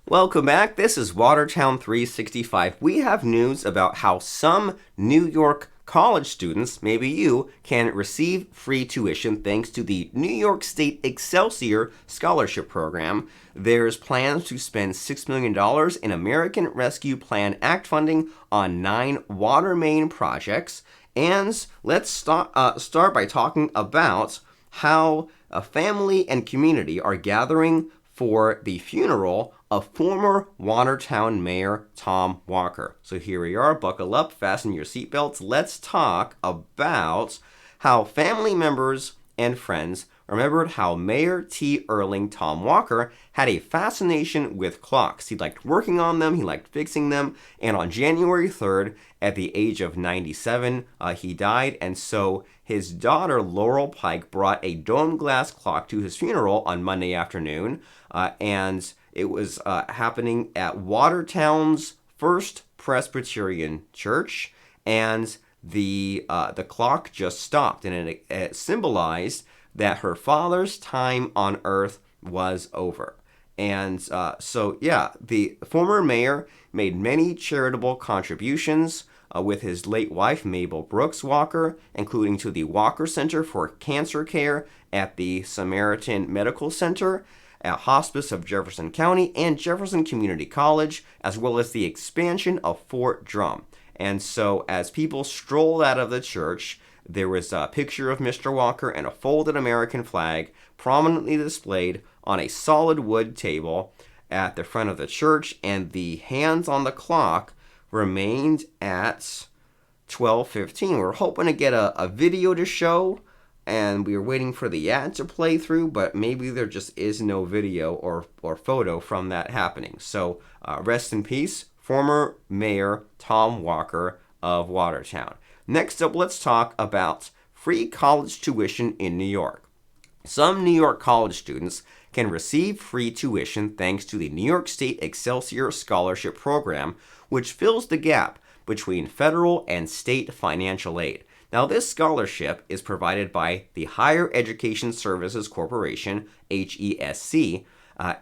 Welcome back. This is Watertown365. We have news about how some New York college students, maybe you, can receive free tuition thanks to the New York State Excelsior Scholarship Program. There's plans to spend $6 million in American Rescue Plan Act funding on 9 water main projects. And let's start by talking about how a family and community are gathering for the funeral of former Watertown Mayor Tom Walker. So here we are, buckle up, fasten your seatbelts. Let's talk about how family members and friends remembered how Mayor T. Erling Tom Walker had a fascination with clocks. He liked working on them, he liked fixing them, and on January 3rd, at the age of 97, he died, and so his daughter Laurel Pike brought a domed glass clock to his funeral on Monday afternoon, and it was happening at Watertown's First Presbyterian Church, and the clock just stopped, and it symbolized that her father's time on earth was over. And the former mayor made many charitable contributions with his late wife, Mabel Brooks Walker, including to the Walker Center for Cancer Care at the Samaritan Medical Center, at Hospice of Jefferson County, and Jefferson Community College, as well as the expansion of Fort Drum. And so as people strolled out of the church, there was a picture of Mr. Walker and a folded American flag prominently displayed on a solid wood table at the front of the church, and the hands on the clock remained at 12:15. We're hoping to get a video to show, and we were waiting for the ad to play through, but maybe there just is no video or photo from that happening. So rest in peace, former Mayor Tom Walker of Watertown. Next up, let's talk about free college tuition in New York. Some New York college students can receive free tuition thanks to the New York State Excelsior Scholarship Program, which fills the gap between federal and state financial aid. Now, this scholarship is provided by the Higher Education Services Corporation, HESC,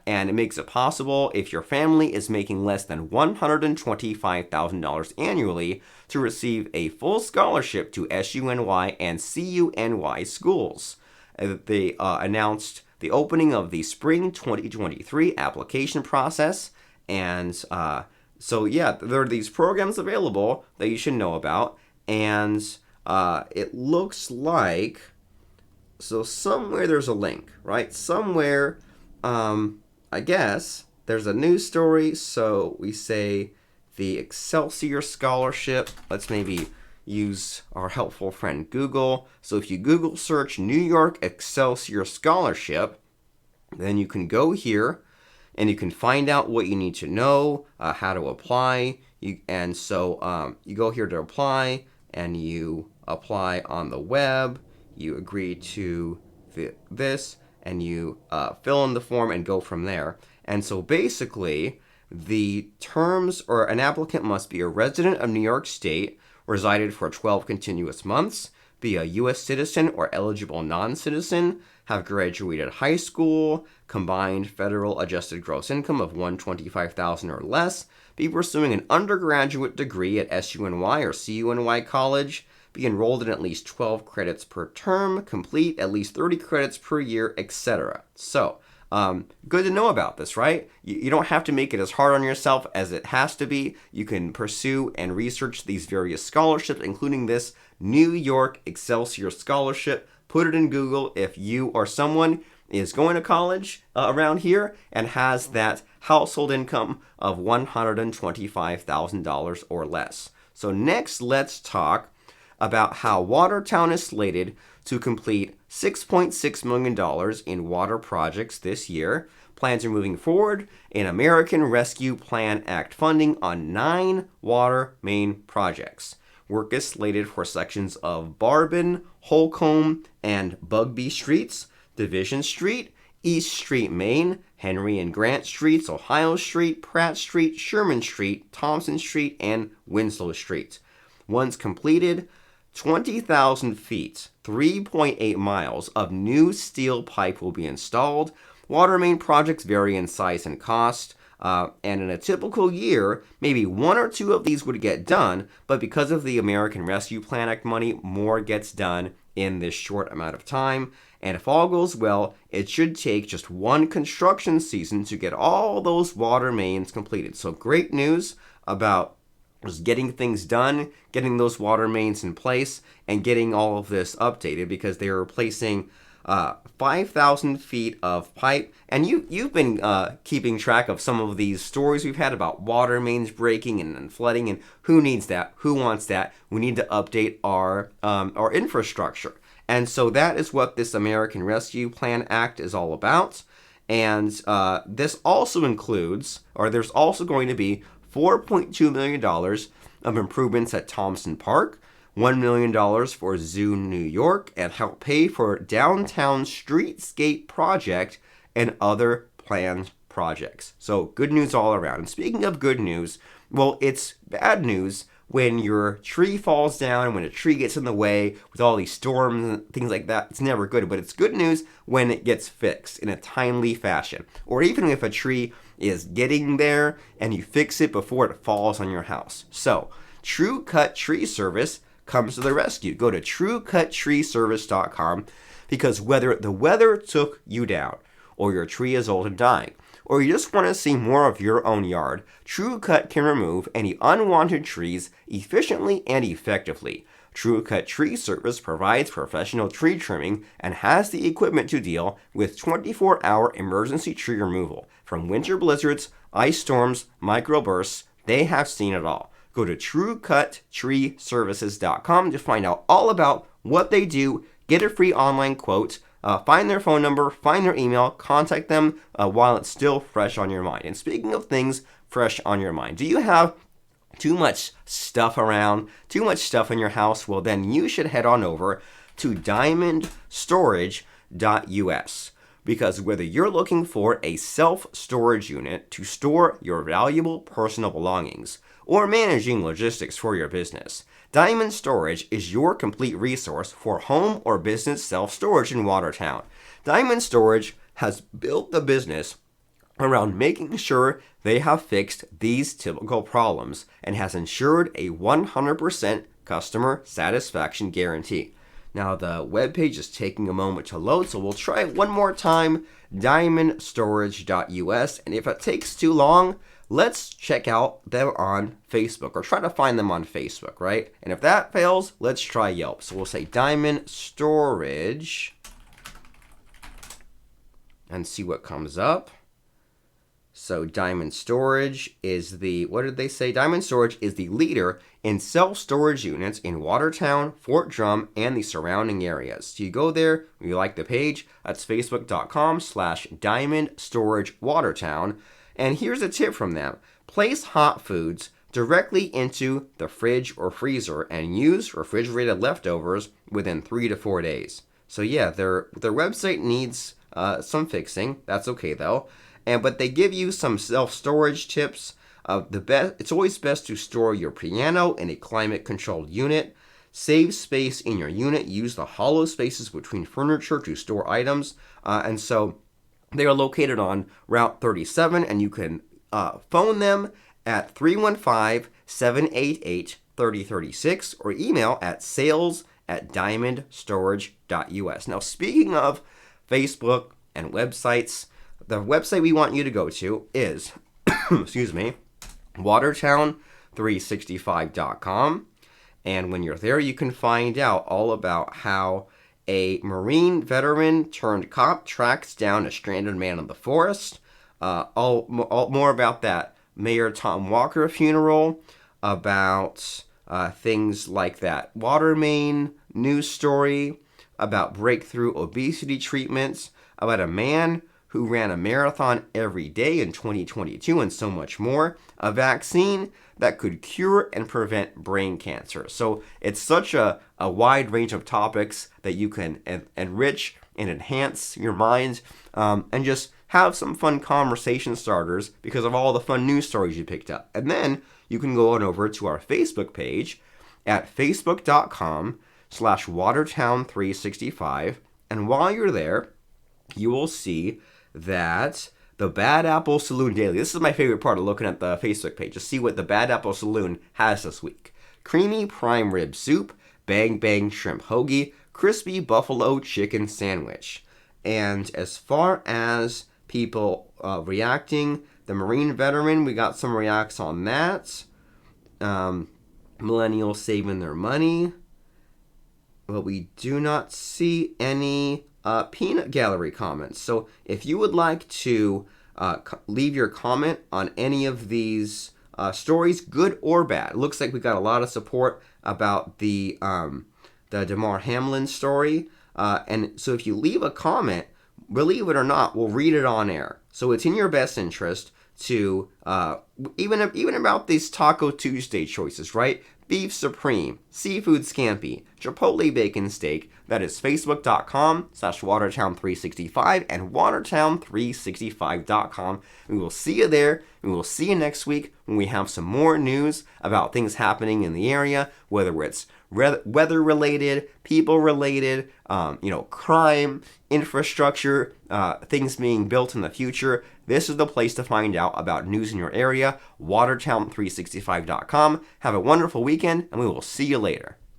and it makes it possible if your family is making less than $125,000 annually to receive a full scholarship to SUNY and CUNY schools. They announced the opening of the spring 2023 application process, and there are these programs available that you should know about, and it looks like, so somewhere there's a link, right? Somewhere, I guess, there's a news story, so we say the Excelsior Scholarship. Let's maybe use our helpful friend Google. So if you Google search New York Excelsior Scholarship, then you can go here and you can find out what you need to know, how to apply. You go here to apply, and you apply on the web. You agree to this, and you fill in the form and go from there. And so basically, the terms, or an applicant must be a resident of New York State, resided for 12 continuous months, be a U.S. citizen or eligible non-citizen, have graduated high school, combined federal adjusted gross income of $125,000 or less, be pursuing an undergraduate degree at SUNY or CUNY college, be enrolled in at least 12 credits per term, complete at least 30 credits per year, etc. So, good to know about this, right? You don't have to make it as hard on yourself as it has to be. You can pursue and research these various scholarships, including this New York Excelsior Scholarship. Put it in Google if you or someone is going to college around here and has that household income of $125,000 or less. So next, let's talk about how Watertown is slated to complete $6.6 million in water projects this year. Plans are moving forward in American Rescue Plan Act funding on 9 water main projects. Work is slated for sections of Barbin, Holcomb, and Bugby Streets, Division Street, East Street, Main, Henry and Grant Streets, Ohio Street, Pratt Street, Sherman Street, Thompson Street, and Winslow Street. Once completed, 20,000 feet, 3.8 miles of new steel pipe will be installed. Water main projects vary in size and cost. And in a typical year, maybe one or two of these would get done, but because of the American Rescue Plan Act money, more gets done in this short amount of time. And if all goes well, it should take just one construction season to get all those water mains completed. So great news about just getting things done, getting those water mains in place, and getting all of this updated, because they are replacing 5,000 feet of pipe. And you've been keeping track of some of these stories we've had about water mains breaking and flooding, and who needs that? Who wants that? We need to update our infrastructure. And so that is what this American Rescue Plan Act is all about. And this also includes, or there's also going to be $4.2 million of improvements at Thompson Park, $1 million for Zoo New York, and help pay for downtown streetscape project and other planned projects. So good news all around. And speaking of good news, well, it's bad news when your tree falls down and when a tree gets in the way with all these storms and things like that. It's never good, but it's good news when it gets fixed in a timely fashion. Or even if a tree is getting there and you fix it before it falls on your house. So, True Cut Tree Service comes to the rescue. Go to truecuttreeservice.com, because whether the weather took you down, or your tree is old and dying, or you just want to see more of your own yard, True Cut can remove any unwanted trees efficiently and effectively. True Cut Tree Service provides professional tree trimming and has the equipment to deal with 24-hour emergency tree removal. From winter blizzards, ice storms, microbursts, they have seen it all. Go to truecuttreeservices.com to find out all about what they do, get a free online quote, find their phone number, find their email, contact them while it's still fresh on your mind. And speaking of things fresh on your mind, do you have too much stuff around, too much stuff in your house? Well, then you should head on over to diamondstorage.us, because whether you're looking for a self-storage unit to store your valuable personal belongings or managing logistics for your business, Diamond Storage is your complete resource for home or business self-storage in Watertown. Diamond Storage has built the business around making sure they have fixed these typical problems and has ensured a 100% customer satisfaction guarantee. Now the webpage is taking a moment to load, so we'll try it one more time, diamondstorage.us, and if it takes too long, let's check out them on Facebook, or try to find them on Facebook, right? And if that fails, let's try Yelp. So we'll say Diamond Storage and see what comes up. So Diamond Storage is the, what did they say? Diamond Storage is the leader in self-storage units in Watertown, Fort Drum, and the surrounding areas. So you go there, if you like the page, that's facebook.com/Diamond Storage Watertown. And here's a tip from them. Place hot foods directly into the fridge or freezer and use refrigerated leftovers within 3 to 4 days. So yeah, their website needs some fixing. That's okay though. But they give you some self-storage tips. It's always best to store your piano in a climate-controlled unit. Save space in your unit. Use the hollow spaces between furniture to store items. And so they are located on Route 37, and you can phone them at 315-788-3036 or email at sales@diamondstorage.us. Now, speaking of Facebook and websites, the website we want you to go to is, Watertown365.com. And when you're there, you can find out all about how a Marine veteran turned cop tracks down a stranded man in the forest. All more about that Mayor Tom Walker funeral, about things like that water main news story, about breakthrough obesity treatments, about a man who ran a marathon every day in 2022, and so much more. A vaccine that could cure and prevent brain cancer. So it's such a wide range of topics that you can enrich and enhance your mind, and just have some fun conversation starters because of all the fun news stories you picked up. And then you can go on over to our Facebook page at facebook.com/Watertown365. And while you're there, you will see that The Bad Apple Saloon Daily. This is my favorite part of looking at the Facebook page to see what the Bad Apple Saloon has this week. Creamy prime rib soup, bang bang shrimp hoagie, crispy buffalo chicken sandwich. And as far as people reacting, the Marine veteran, we got some reacts on that. Millennials saving their money. But we do not see any peanut gallery comments. So if you would like to leave your comment on any of these stories, good or bad, it looks like we got a lot of support about the Damar Hamlin story. And so if you leave a comment, believe it or not, we'll read it on air. So it's in your best interest to, even about these Taco Tuesday choices, right? Beef Supreme, Seafood Scampi, Chipotle Bacon Steak. That is facebook.com/Watertown365 and Watertown365.com. We will see you there. We will see you next week when we have some more news about things happening in the area, whether it's weather-related, people-related, crime, infrastructure, things being built in the future. This is the place to find out about news in your area, Watertown365.com. Have a wonderful weekend, and we will see you later.